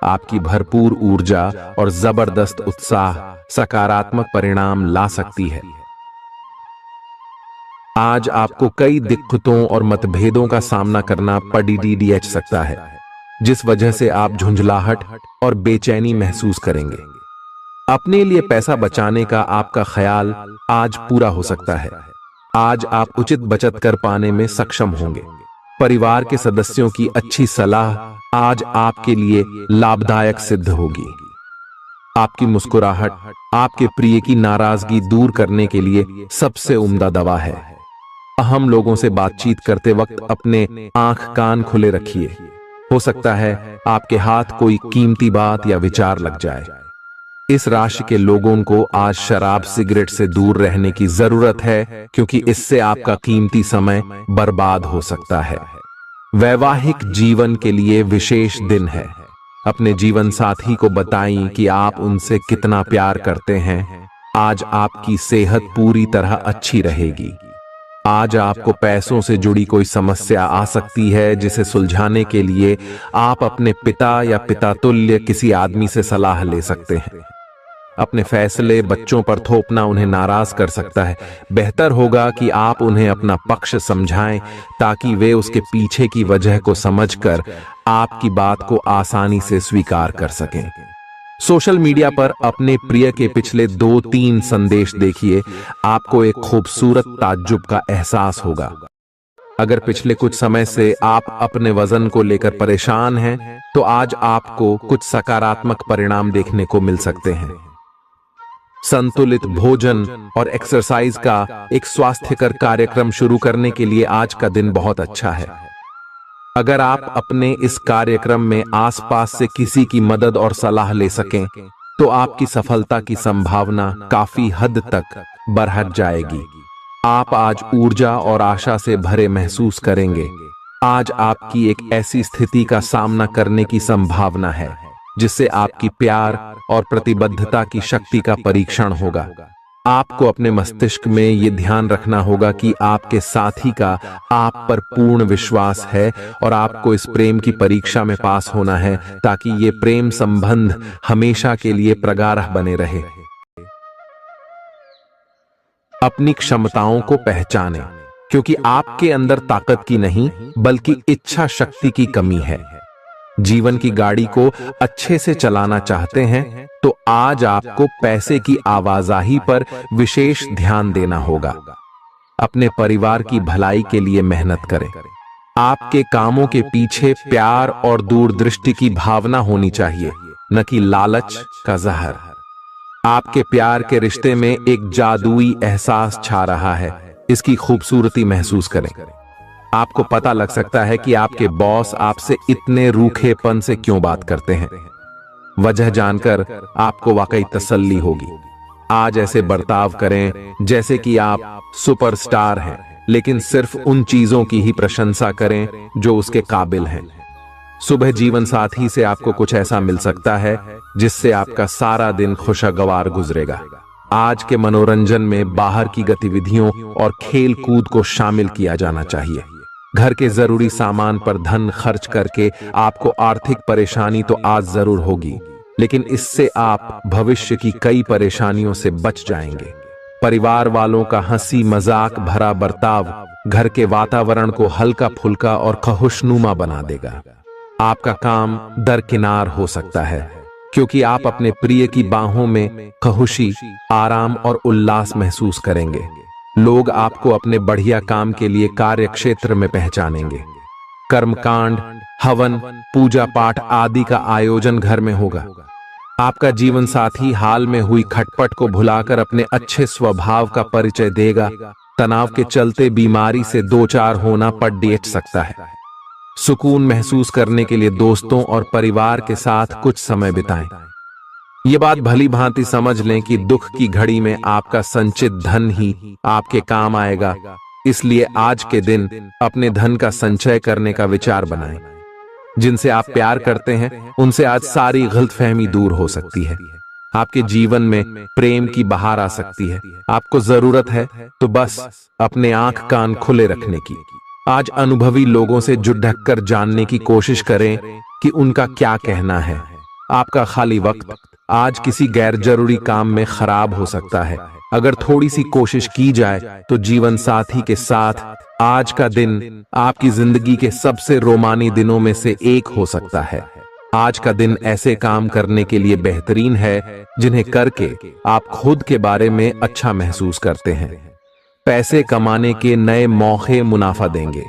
आपकी भरपूर ऊर्जा और जबरदस्त उत्साह सकारात्मक परिणाम ला सकती है। आज आपको कई दिक्कतों और मतभेदों का सामना करना पड़ सकता है, जिस वजह से आप झुंझलाहट और बेचैनी महसूस करेंगे। अपने लिए पैसा बचाने का आपका ख्याल आज पूरा हो सकता है। आज आप उचित बचत कर पाने में सक्षम होंगे। परिवार के सदस्यों की अच्छी सलाह आज आपके लिए लाभदायक सिद्ध होगी। आपकी मुस्कुराहट आपके प्रिय की नाराजगी दूर करने के लिए सबसे उम्दा दवा है। अहम लोगों से बातचीत करते वक्त अपने आंख कान खुले रखिए। हो सकता है आपके हाथ कोई कीमती बात या विचार लग जाए। इस राशि के लोगों को आज शराब सिगरेट से दूर रहने की जरूरत है, क्योंकि इससे आपका कीमती समय बर्बाद हो सकता है। वैवाहिक जीवन के लिए विशेष दिन है। अपने जीवन साथी को बताएं कि आप उनसे कितना प्यार करते हैं। आज आपकी सेहत पूरी तरह अच्छी रहेगी। आज आपको पैसों से जुड़ी कोई समस्या आ सकती है, जिसे सुलझाने के लिए आप अपने पिता या पिता तुल्य किसी आदमी से सलाह ले सकते हैं। अपने फैसले बच्चों पर थोपना उन्हें नाराज कर सकता है। बेहतर होगा कि आप उन्हें अपना पक्ष समझाएं, ताकि वे उसके पीछे की वजह को समझकर आपकी बात को आसानी से स्वीकार कर सकें। सोशल मीडिया पर अपने प्रिय के पिछले 2-3 संदेश देखिए। आपको एक खूबसूरत ताज्जुब का एहसास होगा। अगर पिछले कुछ समय से आप अपने वजन को लेकर परेशान हैं, तो आज आपको कुछ सकारात्मक परिणाम देखने को मिल सकते हैं। संतुलित भोजन और एक्सरसाइज का एक स्वास्थ्यकर कार्यक्रम शुरू करने के लिए आज का दिन बहुत अच्छा है। अगर आप अपने इस कार्यक्रम में आसपास से किसी की मदद और सलाह ले सकें, तो आपकी सफलता की संभावना काफी हद तक बढ़ जाएगी। आप आज ऊर्जा और आशा से भरे महसूस करेंगे। आज आपकी एक ऐसी स्थिति का सामना करने की संभावना है, जिससे आपकी प्यार और प्रतिबद्धता की शक्ति का परीक्षण होगा। आपको अपने मस्तिष्क में यह ध्यान रखना होगा कि आपके साथी का आप पर पूर्ण विश्वास है और आपको इस प्रेम की परीक्षा में पास होना है, ताकि ये प्रेम संबंध हमेशा के लिए प्रगाढ़ बने रहे। अपनी क्षमताओं को पहचानें, क्योंकि आपके अंदर ताकत की नहीं बल्कि इच्छा शक्ति की कमी है। जीवन की गाड़ी को अच्छे से चलाना चाहते हैं, तो आज आपको पैसे की आवाजाही पर विशेष ध्यान देना होगा। अपने परिवार की भलाई के लिए मेहनत करें। आपके कामों के पीछे प्यार और दूरदृष्टि की भावना होनी चाहिए। न कि लालच का जहर। आपके प्यार के रिश्ते में एक जादुई एहसास छा रहा है, इसकी खूबसूरती महसूस करें। आपको पता लग सकता है कि आपके बॉस आपसे इतने रूखेपन से क्यों बात करते हैं। वजह जानकर आपको वाकई तसल्ली होगी। आज ऐसे बर्ताव करें जैसे कि आप सुपरस्टार हैं, लेकिन सिर्फ उन चीजों की ही प्रशंसा करें जो उसके काबिल हैं। सुबह जीवन साथी से आपको कुछ ऐसा मिल सकता है जिससे आपका सारा दिन खुशगवार गुजरेगा। आज के मनोरंजन में बाहर की गतिविधियों और खेल कूद को शामिल किया जाना चाहिए। घर के जरूरी सामान पर धन खर्च करके आपको आर्थिक परेशानी तो आज जरूर होगी, लेकिन इससे आप भविष्य की कई परेशानियों से बच जाएंगे। परिवार वालों का हंसी मजाक भरा बर्ताव घर के वातावरण को हल्का फुल्का और खुशनुमा बना देगा। आपका काम दरकिनार हो सकता है, क्योंकि आप अपने प्रिय की बाहों में खुशी, आराम और उल्लास महसूस करेंगे। लोग आपको अपने बढ़िया काम के लिए कार्य क्षेत्र में पहचानेंगे। कर्मकांड, हवन, पूजा पाठ आदि का आयोजन घर में होगा। आपका जीवन साथी हाल में हुई खटपट को भुलाकर अपने अच्छे स्वभाव का परिचय देगा। तनाव के चलते बीमारी से दो चार होना पड़ सकता है। सुकून महसूस करने के लिए दोस्तों और परिवार के साथ कुछ समय बिताएं। ये बात भली भांति समझ लें कि दुख की घड़ी में आपका संचित धन ही आपके काम आएगा, इसलिए आज के दिन अपने धन का संचय करने का विचार बनाएं। जिनसे आप प्यार करते हैं उनसे आज सारी गलतफहमी दूर हो सकती है। आपके जीवन में प्रेम की बहार आ सकती है। आपको जरूरत है तो बस अपने आंख कान खुले रखने की। आज अनुभवी लोगों से जुड़ कर जानने की कोशिश करें कि उनका क्या कहना है। आपका खाली वक्त आज किसी गैर जरूरी काम में खराब हो सकता है। अगर थोड़ी सी कोशिश की जाए तो जीवन साथी के साथ आज का दिन आपकी जिंदगी के सबसे रोमानी दिनों में से एक हो सकता है। आज का दिन ऐसे काम करने के लिए बेहतरीन है जिन्हें करके आप खुद के बारे में अच्छा महसूस करते हैं। पैसे कमाने के नए मौके मुनाफा देंगे।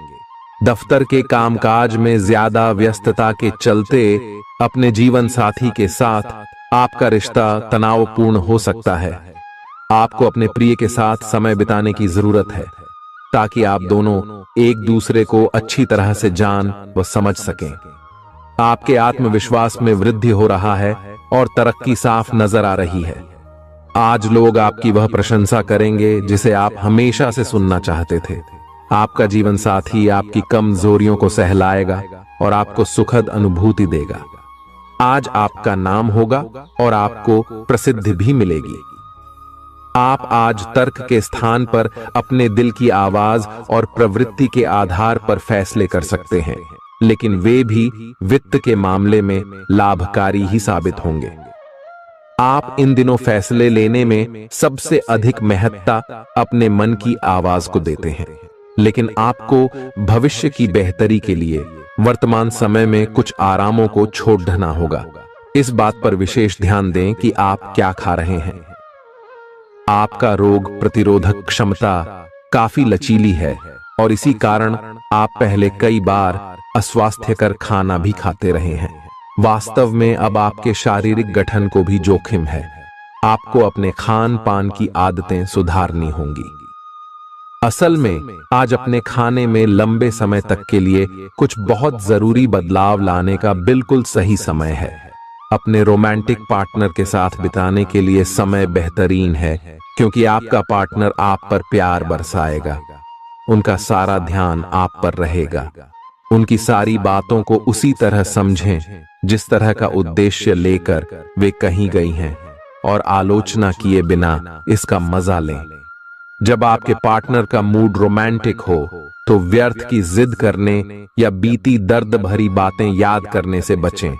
दफ्तर के कामकाज में ज्यादा व्यस्तता के चलते अपने जीवन साथी के साथ आपका रिश्ता तनावपूर्ण हो सकता है। आपको अपने प्रिय के साथ समय बिताने की जरूरत है ताकि आप दोनों एक दूसरे को अच्छी तरह से जान व समझ सकें। आपके आत्मविश्वास में वृद्धि हो रहा है और तरक्की साफ नजर आ रही है। आज लोग आपकी वह प्रशंसा करेंगे जिसे आप हमेशा से सुनना चाहते थे। आपका जीवन साथी आपकी कमजोरियों को सहलाएगा और आपको सुखद अनुभूति देगा। आज आपका नाम होगा और आपको प्रसिद्धि भी मिलेगी। आप आज तर्क के स्थान पर अपने दिल की आवाज और प्रवृत्ति के आधार पर फैसले कर सकते हैं, लेकिन वे भी वित्त के मामले में लाभकारी ही साबित होंगे। आप इन दिनों फैसले लेने में सबसे अधिक महत्ता अपने मन की आवाज को देते हैं, लेकिन आपको भविष्य की बेहतरी के लिए वर्तमान समय में कुछ आरामों को छोड़ना होगा। इस बात पर विशेष ध्यान दें कि आप क्या खा रहे हैं। आपका रोग प्रतिरोधक क्षमता काफी लचीली है और इसी कारण आप पहले कई बार अस्वास्थ्यकर खाना भी खाते रहे हैं। वास्तव में अब आपके शारीरिक गठन को भी जोखिम है। आपको अपने खान पान की आदतें सुधारनी होंगी। असल में आज अपने खाने में लंबे समय तक के लिए कुछ बहुत जरूरी बदलाव लाने का बिल्कुल सही समय है। अपने रोमांटिक पार्टनर के साथ बिताने के लिए समय बेहतरीन है, क्योंकि आपका पार्टनर आप पर प्यार बरसाएगा। उनका सारा ध्यान आप पर रहेगा। उनकी सारी बातों को उसी तरह समझें जिस तरह का उद्देश्य लेकर वे कहीं गई हैं, और आलोचना किए बिना इसका मजा लें। जब आपके पार्टनर का मूड रोमांटिक हो तो व्यर्थ की जिद करने या बीती दर्द भरी बातें याद करने से बचें।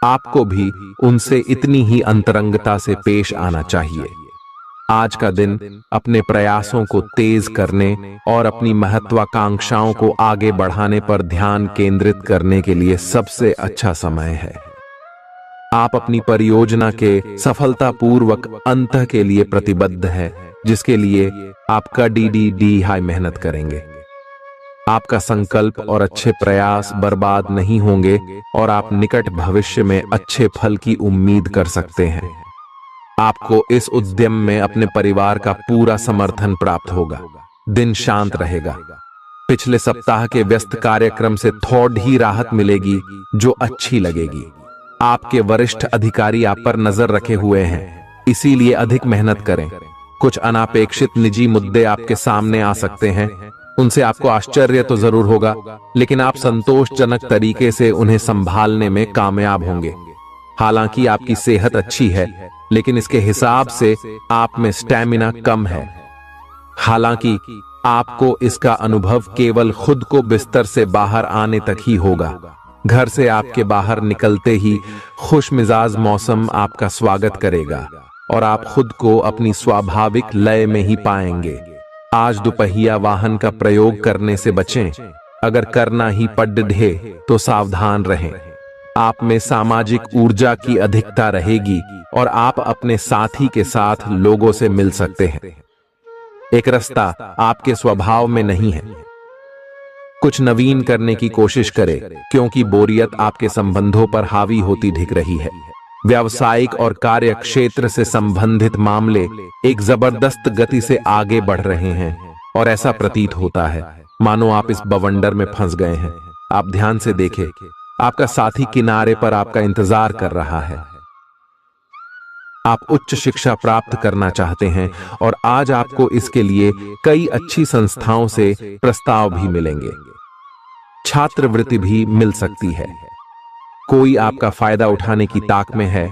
आपको भी उनसे इतनी ही अंतरंगता से पेश आना चाहिए। आज का दिन अपने प्रयासों को तेज करने और अपनी महत्वाकांक्षाओं को आगे बढ़ाने पर ध्यान केंद्रित करने के लिए सबसे अच्छा समय है। आप अपनी परियोजना के सफलतापूर्वक अंत के लिए प्रतिबद्ध हैं, जिसके लिए आप कड़ी हाई मेहनत करेंगे। आपका संकल्प और अच्छे प्रयास बर्बाद नहीं होंगे और आप निकट भविष्य में अच्छे फल की उम्मीद कर सकते हैं। आपको इस उद्यम में अपने परिवार का पूरा समर्थन प्राप्त होगा। दिन शांत रहेगा। पिछले सप्ताह के व्यस्त कार्यक्रम से थोड़ी राहत मिलेगी जो अच्छी लगेगी। आपके वरिष्ठ अधिकारी आप पर नजर रखे हुए हैं, इसीलिए अधिक मेहनत करें। कुछ अनापेक्षित निजी मुद्दे आपके सामने आ सकते हैं, उनसे आपको आश्चर्य तो जरूर होगा, लेकिन आप संतोषजनक तरीके से उन्हें संभालने में कामयाब होंगे। हालांकि आपकी सेहत अच्छी है, लेकिन इसके हिसाब से आप में स्टैमिना कम है। हालांकि आपको इसका अनुभव केवल खुद को बिस्तर से बाहर आने तक ही होगा। घर से आपके बाहर निकलते ही खुश मिजाज मौसम आपका स्वागत करेगा और आप खुद को अपनी स्वाभाविक लय में ही पाएंगे। आज दुपहिया वाहन का प्रयोग करने से बचें। अगर करना ही पड़े तो सावधान रहें। आप में सामाजिक ऊर्जा की अधिकता रहेगी और आप अपने साथी के साथ लोगों से मिल सकते हैं। एक रास्ता आपके स्वभाव में नहीं है। कुछ नवीन करने की कोशिश करें, क्योंकि बोरियत आपके संबंधों पर हावी होती दिख रही है। व्यावसायिक और कार्य क्षेत्र से संबंधित मामले एक जबरदस्त गति से आगे बढ़ रहे हैं और ऐसा प्रतीत होता है मानो आप इस बवंडर में फंस गए हैं। आप ध्यान से देखें, आपका साथी किनारे पर आपका इंतजार कर रहा है। आप उच्च शिक्षा प्राप्त करना चाहते हैं और आज आपको इसके लिए कई अच्छी संस्थाओं से प्रस्ताव भी मिलेंगे। छात्रवृत्ति भी मिल सकती है। कोई आपका फायदा उठाने की ताक में है।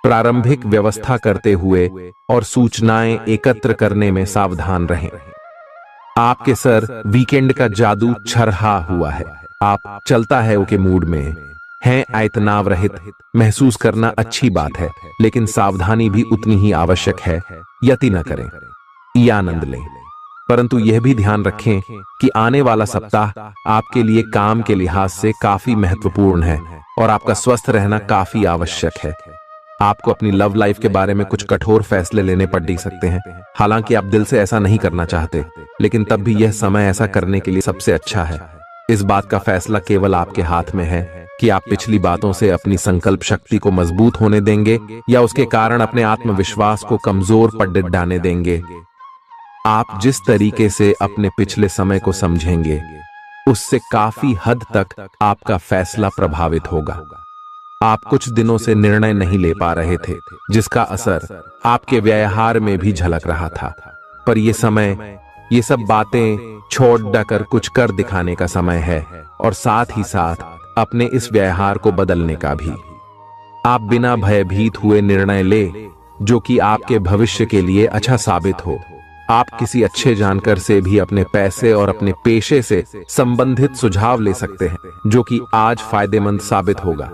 प्रारंभिक व्यवस्था करते हुए और सूचनाएं एकत्र करने में सावधान रहें। आपके सर वीकेंड का जादू छरहा हुआ है। आप चलता है के मूड में हैं। आयतनाव रहित महसूस करना अच्छी बात है, लेकिन सावधानी भी उतनी ही आवश्यक है। यति न करें, ये आनंद लें, परंतु यह भी ध्यान रखें कि आने वाला सप्ताह आपके लिए काम के लिहाज से काफी महत्वपूर्ण है और आपका स्वस्थ रहना काफी आवश्यक है। आपको अपनी लव लाइफ के बारे में कुछ कठोर फैसले लेने पड़ सकते हैं। हालांकि आप दिल से ऐसा नहीं करना चाहते, लेकिन तब भी यह समय ऐसा करने के लिए सबसे अच्छा है। इस बात का फैसला केवल आपके हाथ में है कि आप पिछली बातों से अपनी संकल्प शक्ति को मजबूत होने देंगे या उसके कारण अपने आत्मविश्वास को कमजोर पड़ डालने देंगे। आप जिस तरीके से अपने पिछले समय को समझेंगे, उससे काफी हद तक आपका फैसला प्रभावित होगा। आप कुछ दिनों से निर्णय नहीं ले पा रहे थे, जिसका असर आपके व्यवहार में भी झलक रहा था। पर यह समय ये सब बातें छोड़ कर कुछ कर दिखाने का समय है और साथ ही साथ अपने इस व्यवहार को बदलने का भी। आप बिना भयभीत हुए निर्णय ले जो कि आपके भविष्य के लिए अच्छा साबित हो। आप किसी अच्छे जानकार से भी अपने पैसे और अपने पेशे से संबंधित सुझाव ले सकते हैं, जो कि आज फायदेमंद साबित होगा।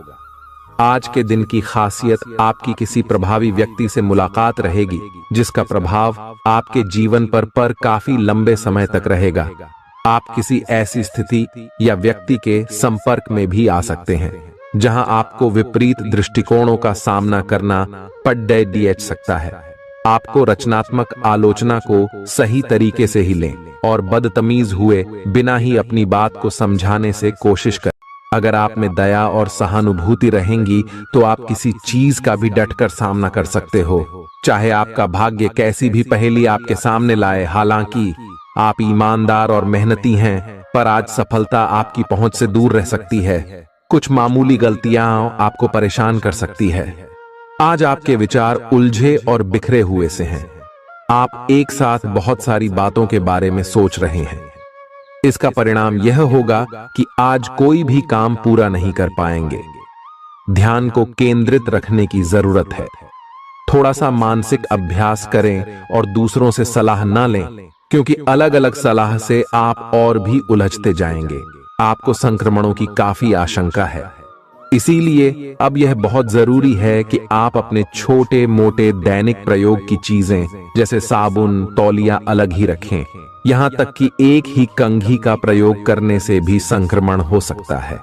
आज के दिन की खासियत आपकी किसी प्रभावी व्यक्ति से मुलाकात रहेगी, जिसका प्रभाव आपके जीवन पर काफी लंबे समय तक रहेगा। आप किसी ऐसी स्थिति या व्यक्ति के संपर्क में भी आ सकते हैं जहां आपको विपरीत दृष्टिकोणों का सामना करना पड़ सकता है। आपको रचनात्मक आलोचना को सही तरीके से ही लें और बदतमीज हुए बिना ही अपनी बात को समझाने से कोशिश करें। अगर आप में दया और सहानुभूति रहेंगी तो आप किसी चीज का भी डटकर सामना कर सकते हो, चाहे आपका भाग्य कैसी भी पहेली आपके सामने लाए। हालांकि आप ईमानदार और मेहनती हैं, पर आज सफलता आपकी पहुंच से दूर रह सकती है। कुछ मामूली गलतियां आपको परेशान कर सकती है। आज आपके विचार उलझे और बिखरे हुए से हैं। आप एक साथ बहुत सारी बातों के बारे में सोच रहे हैं। इसका परिणाम यह होगा कि आज कोई भी काम पूरा नहीं कर पाएंगे। ध्यान को केंद्रित रखने की जरूरत है। थोड़ा सा मानसिक अभ्यास करें और दूसरों से सलाह न लें, क्योंकि अलग अलग सलाह से आप और भी उलझते जाएंगे। आपको संक्रमणों की काफी आशंका है, इसीलिए अब यह बहुत जरूरी है कि आप अपने छोटे मोटे दैनिक प्रयोग की चीजें जैसे साबुन, तौलिया अलग ही रखें। यहां तक कि एक ही कंघी का प्रयोग करने से भी संक्रमण हो सकता है।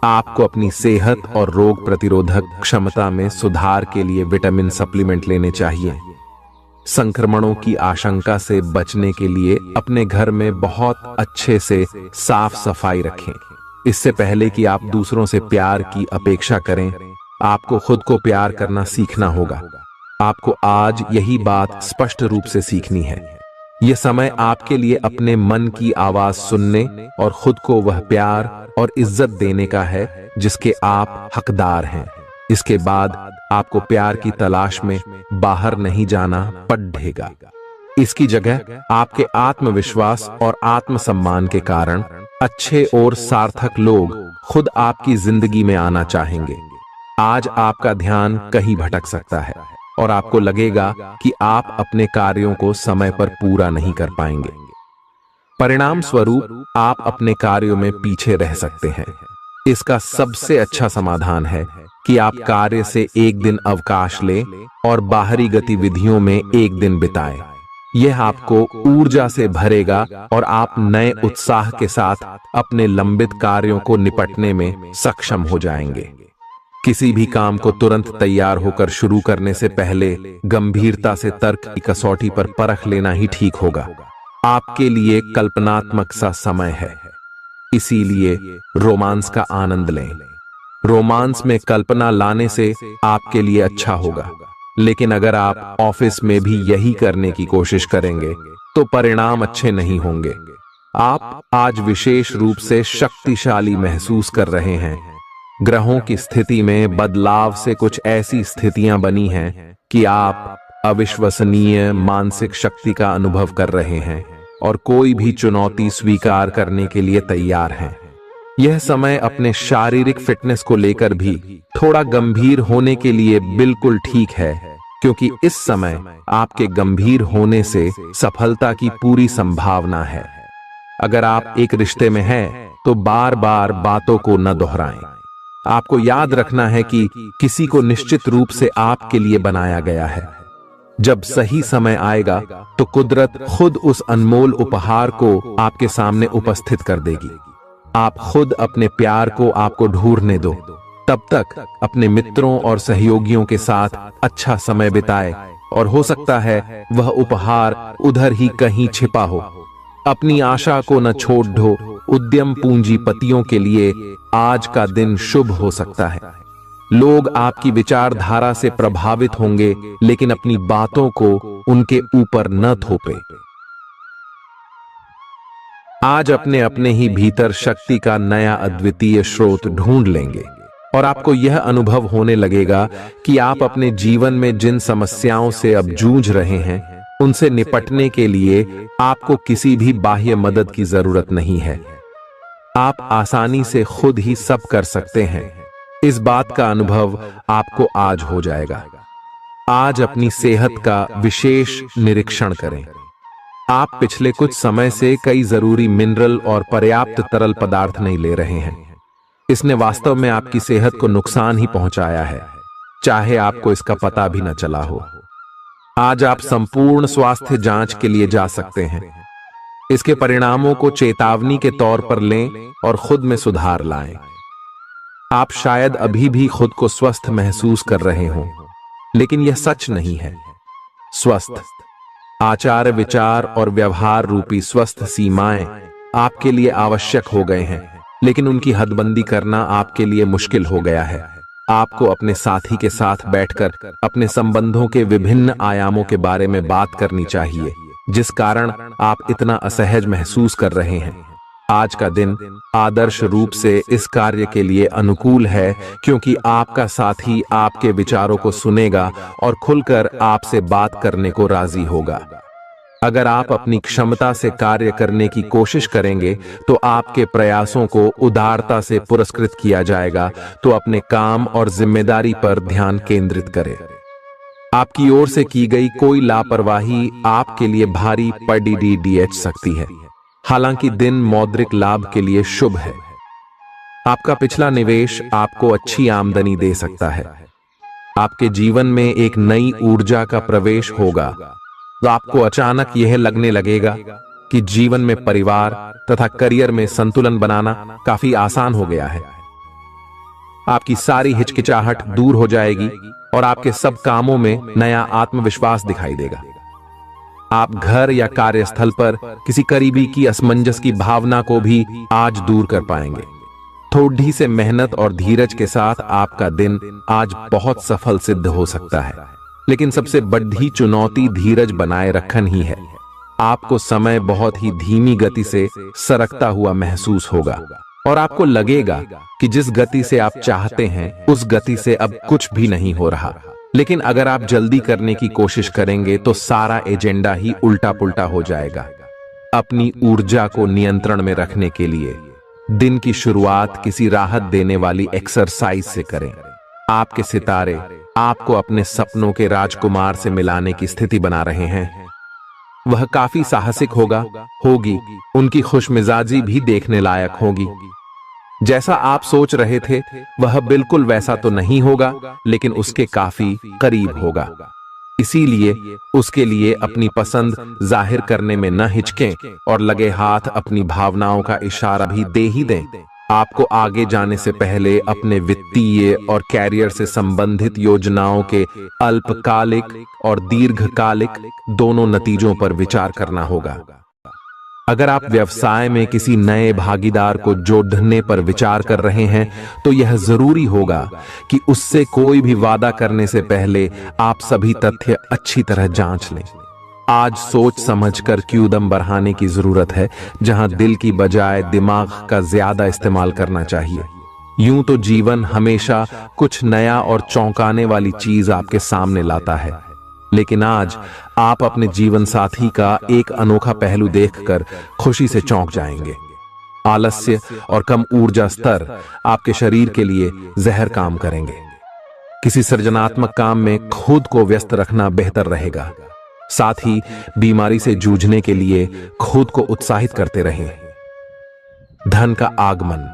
आपको अपनी सेहत और रोग प्रतिरोधक क्षमता में सुधार के लिए विटामिन सप्लीमेंट लेने चाहिए। संक्रमणों की आशंका से बचने के लिए अपने घर में बहुत अच्छे से साफ सफाई रखें। इससे पहले कि आप दूसरों से प्यार की अपेक्षा करें, आपको खुद को प्यार करना सीखना होगा। आपको आज यही बात स्पष्ट रूप से सीखनी है। यह समय आपके लिए अपने मन की आवाज सुनने और खुद को वह प्यार और इज्जत देने का है जिसके आप हकदार हैं। इसके बाद आपको प्यार की तलाश में बाहर नहीं जाना पड़ेगा। इसकी जगह आपके आत्मविश्वास और आत्मसम्मान के कारण अच्छे और सार्थक लोग खुद आपकी जिंदगी में आना चाहेंगे। आज आपका ध्यान कहीं भटक सकता है और आपको लगेगा कि आप अपने कार्यों को समय पर पूरा नहीं कर पाएंगे। परिणाम स्वरूप आप अपने कार्यों में पीछे रह सकते हैं। इसका सबसे अच्छा समाधान है कि आप कार्य से एक दिन अवकाश लें और बाहरी गतिविधियों में एक दिन बिताएं। यह आपको ऊर्जा से भरेगा और आप नए उत्साह के साथ अपने लंबित कार्यों को निपटने में सक्षम हो जाएंगे। किसी भी काम को तुरंत तैयार होकर शुरू करने से पहले गंभीरता से तर्क की कसौटी पर परख लेना ही ठीक होगा। आपके लिए कल्पनात्मक सा समय है, इसीलिए रोमांस का आनंद लें। रोमांस में कल्पना लाने से आपके लिए अच्छा होगा, लेकिन अगर आप ऑफिस में भी यही करने की कोशिश करेंगे तो परिणाम अच्छे नहीं होंगे। आप आज विशेष रूप से शक्तिशाली महसूस कर रहे हैं। ग्रहों की स्थिति में बदलाव से कुछ ऐसी स्थितियां बनी हैं कि आप अविश्वसनीय मानसिक शक्ति का अनुभव कर रहे हैं और कोई भी चुनौती स्वीकार करने के लिए तैयार हैं। यह समय अपने शारीरिक फिटनेस को लेकर भी थोड़ा गंभीर होने के लिए बिल्कुल ठीक है, क्योंकि इस समय आपके गंभीर होने से सफलता की पूरी संभावना है। अगर आप एक रिश्ते में हैं तो बार बार बातों को न दोहराएं। आपको याद रखना है कि किसी को निश्चित रूप से आपके लिए बनाया गया है। जब सही समय आएगा तो कुदरत खुद उस अनमोल उपहार को आपके सामने उपस्थित कर देगी। आप खुद अपने प्यार को आपको ढूंढने दो। तब तक अपने मित्रों और सहयोगियों के साथ अच्छा समय बिताएं और हो सकता है वह उपहार उधर ही कहीं छिपा हो। अपनी आशा को न छोड़ दो। उद्यम पूंजीपतियों के लिए आज का दिन शुभ हो सकता है। लोग आपकी विचारधारा से प्रभावित होंगे, लेकिन अपनी बातों को उनके ऊपर न थोपे। आज अपने अपने ही भीतर शक्ति का नया अद्वितीय स्रोत ढूंढ लेंगे और आपको यह अनुभव होने लगेगा कि आप अपने जीवन में जिन समस्याओं से अब जूझ रहे हैं उनसे निपटने के लिए आपको किसी भी बाह्य मदद की जरूरत नहीं है। आप आसानी से खुद ही सब कर सकते हैं। इस बात का अनुभव आपको आज हो जाएगा। आज अपनी सेहत का विशेष निरीक्षण करें। आप पिछले कुछ समय से कई जरूरी मिनरल और पर्याप्त तरल पदार्थ नहीं ले रहे हैं। इसने वास्तव में आपकी सेहत को नुकसान ही पहुंचाया है, चाहे आपको इसका पता भी न चला हो। आज आप संपूर्ण स्वास्थ्य जांच के लिए जा सकते हैं। इसके परिणामों को चेतावनी के तौर पर लें और खुद में सुधार लाएं। आप शायद अभी भी खुद को स्वस्थ महसूस कर रहे हों, लेकिन यह सच नहीं है। स्वस्थ आचार, विचार और व्यवहार रूपी स्वस्थ सीमाएं आपके लिए आवश्यक हो गए हैं, लेकिन उनकी हदबंदी करना आपके लिए मुश्किल हो गया है। आपको अपने साथी के साथ बैठकर अपने संबंधों के विभिन्न आयामों के बारे में बात करनी चाहिए, जिस कारण आप इतना असहज महसूस कर रहे हैं। आज का दिन आदर्श रूप से इस कार्य के लिए अनुकूल है, क्योंकि आपका साथी आपके विचारों को सुनेगा और खुलकर आपसे बात करने को राजी होगा। अगर आप अपनी क्षमता से कार्य करने की कोशिश करेंगे तो आपके प्रयासों को उदारता से पुरस्कृत किया जाएगा। तो अपने काम और जिम्मेदारी पर ध्यान केंद्रित करें। आपकी ओर से की गई कोई लापरवाही आपके लिए भारी पड़ सकती है। हालांकि दिन मौद्रिक लाभ के लिए शुभ है। आपका पिछला निवेश आपको अच्छी आमदनी दे सकता है। आपके जीवन में एक नई ऊर्जा का प्रवेश होगा। तो आपको अचानक यह लगने लगेगा कि जीवन में परिवार तथा करियर में संतुलन बनाना काफी आसान हो गया है। आपकी सारी हिचकिचाहट दूर हो जाएगी और आपके सब कामों में नया आत्मविश्वास दिखाई देगा। आप घर या कार्यस्थल पर किसी करीबी की असमंजस की भावना को भी आज दूर कर पाएंगे। थोड़ी से मेहनत और धीरज के साथ आपका दिन आज बहुत सफल सिद्ध हो सकता है। लेकिन सबसे बड़ी चुनौती धीरज बनाए रखना ही है। आपको समय बहुत ही धीमी गति से सरकता हुआ महसूस होगा और आपको लगेगा कि जिस गति से आप चाहते हैं उस गति से अब कुछ भी नहीं हो रहा। लेकिन अगर आप जल्दी करने की कोशिश करेंगे तो सारा एजेंडा ही उल्टा पुल्टा हो जाएगा। अपनी ऊर्जा को नियंत्रण में रखने के लिए दिन की शुरुआत किसी राहत देने वाली एक्सरसाइज से करें। आपके सितारे आपको अपने सपनों के राजकुमार से मिलाने की स्थिति बना रहे हैं। वह काफी साहसिक होगी, उनकी खुशमिजाजी भी देखने लायक होगी। जैसा आप सोच रहे थे वह बिल्कुल वैसा तो नहीं होगा, लेकिन उसके काफी करीब होगा। इसीलिए उसके लिए अपनी पसंद जाहिर करने में न हिचकें और लगे हाथ अपनी भावनाओं का इशारा भी दे ही दें। आपको आगे जाने से पहले अपने वित्तीय और कैरियर से संबंधित योजनाओं के अल्पकालिक और दीर्घकालिक दोनों नतीजों पर विचार करना होगा। अगर आप व्यवसाय में किसी नए भागीदार को जोड़ने पर विचार कर रहे हैं तो यह जरूरी होगा कि उससे कोई भी वादा करने से पहले आप सभी तथ्य अच्छी तरह जांच लें। आज सोच समझकर कदम बढ़ाने की जरूरत है, जहां दिल की बजाय दिमाग का ज्यादा इस्तेमाल करना चाहिए। यूं तो जीवन हमेशा कुछ नया और चौंकाने वाली चीज आपके सामने लाता है, लेकिन आज आप अपने जीवन साथी का एक अनोखा पहलू देखकर खुशी से चौंक जाएंगे। आलस्य और कम ऊर्जा स्तर आपके शरीर के लिए जहर काम करेंगे। किसी सृजनात्मक काम में खुद को व्यस्त रखना बेहतर रहेगा। साथ ही बीमारी से जूझने के लिए खुद को उत्साहित करते रहें। धन का आगमन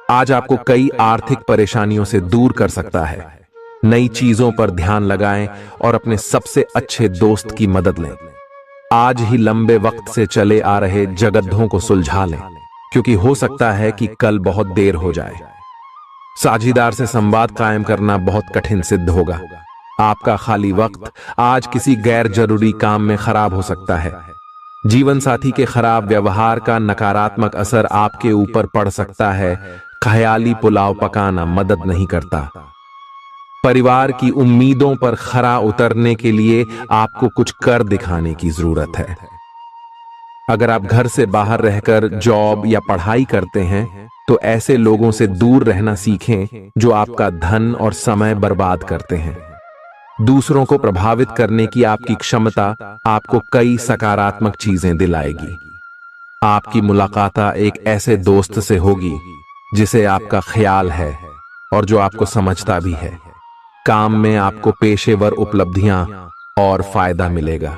आज आपको कई आर्थिक परेशानियों से दूर कर सकता है। नई चीजों पर ध्यान लगाएं और अपने सबसे अच्छे दोस्त की मदद लें। आज ही लंबे वक्त से चले आ रहे जगद्धों को सुलझा लें, क्योंकि हो सकता है कि कल बहुत देर हो जाए। साझीदार से संवाद कायम करना बहुत कठिन सिद्ध होगा। आपका खाली वक्त आज किसी गैर जरूरी काम में खराब हो सकता है। जीवन साथी के खराब व्यवहार का नकारात्मक असर आपके ऊपर पड़ सकता है। ख्याली पुलाव पकाना मदद नहीं करता। परिवार की उम्मीदों पर खरा उतरने के लिए आपको कुछ कर दिखाने की जरूरत है। अगर आप घर से बाहर रहकर जॉब या पढ़ाई करते हैं तो ऐसे लोगों से दूर रहना सीखें जो आपका धन और समय बर्बाद करते हैं। दूसरों को प्रभावित करने की आपकी क्षमता आपको कई सकारात्मक चीजें दिलाएगी। आपकी मुलाकात एक ऐसे दोस्त से होगी जिसे आपका ख्याल है और जो आपको समझता भी है। काम में आपको पेशेवर उपलब्धियां और फायदा मिलेगा।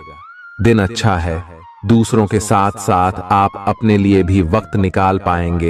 दिन अच्छा है। दूसरों के साथ साथ आप अपने लिए भी वक्त निकाल पाएंगे।